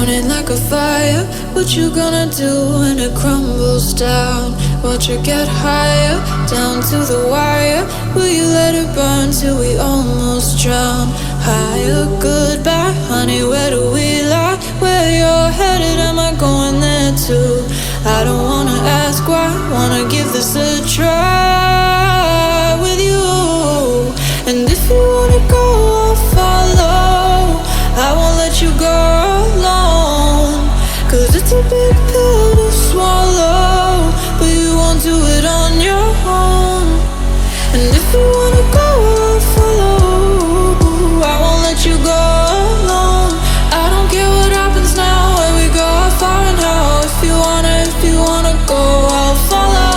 burning like a fire. What you gonna do when it crumbles down? Watch it get higher, down to the wire. Will you let it burn till we almost drown? Higher, goodbye, honey, where do we lie? Where you're headed, am I going there too? I don't wanna ask why, wanna give this a try with you. And if you wanna go, I'll follow. I won't let you go alone, 'cause it's a big pill to swallow, but you won't do it on your own. And if you wanna go, I'll follow. I won't let you go alone. I don't care what happens now, where we go, how far and how. If you wanna go, I'll follow.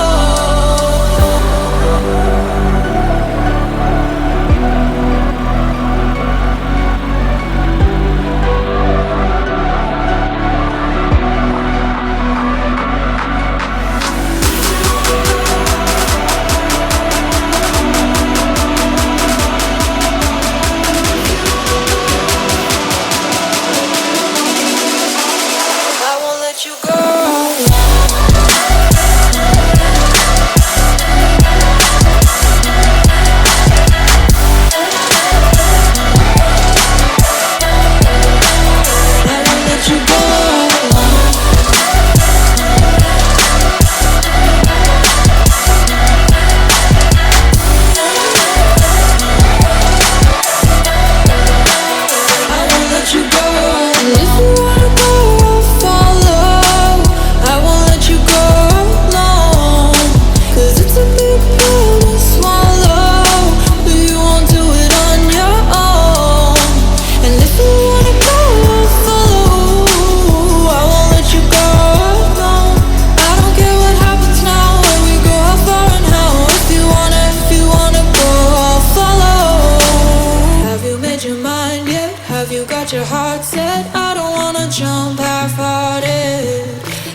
Your heart said, I don't wanna jump half-hearted.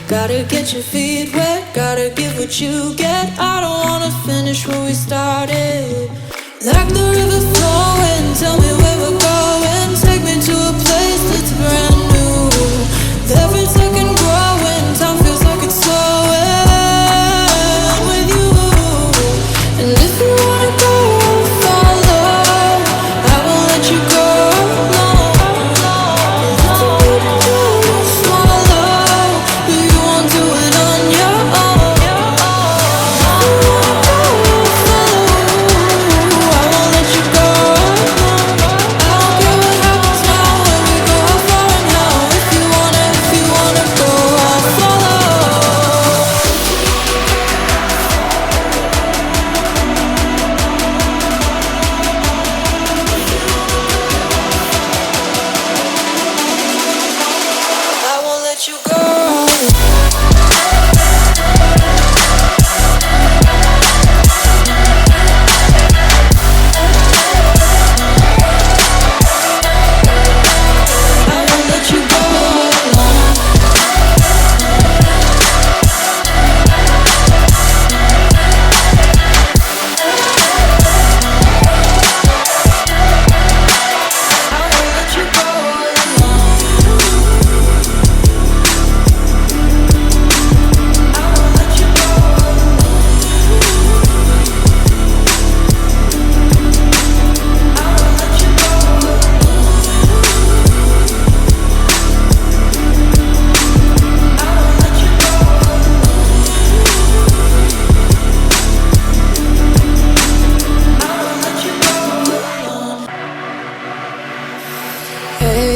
Gotta get your feet wet, gotta give what you get. I don't wanna finish what we started. Like the river flowing, tell me where we're going. Take me to a place that's brand new. Every second growing, time feels like it's slowing with you. And if you wanna go, I'll follow. I won't let you go.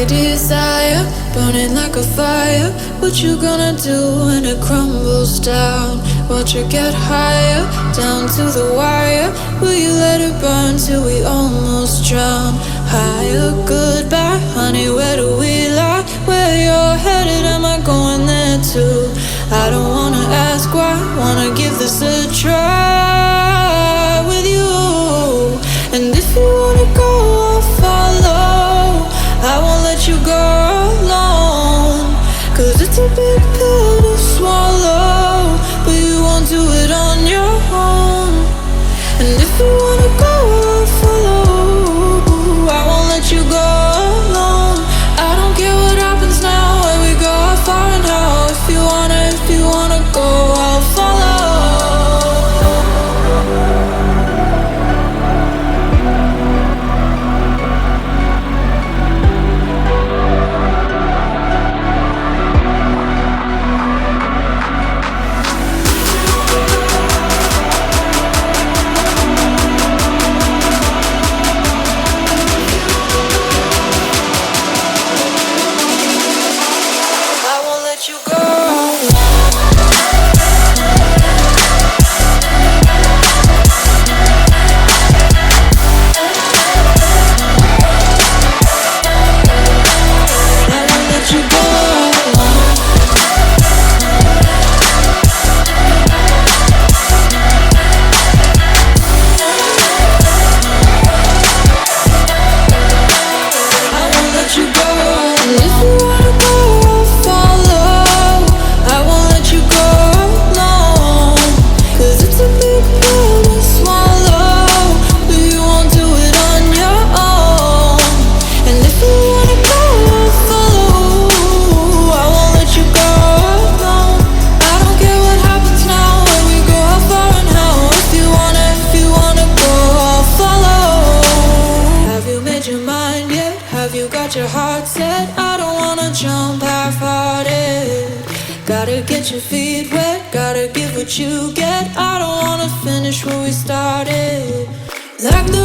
Desire, burning like a fire. What you gonna do when it crumbles down? Watch it get higher, down to the wire. Will you let it burn till we almost drown? Higher, goodbye, honey, where do we lie? Where you're headed, am I going there too? I don't wanna ask why, wanna give this a try with you. And if you wanna go, I'll follow. I won't let you go alone, 'cause it's a big pill to swallow, but you won't do it on your own. And if you wanna go, I'll follow. I won't let you go alone. I don't care what happens now, where we get your feet wet, gotta give what you get. I don't wanna finish what we started. Like the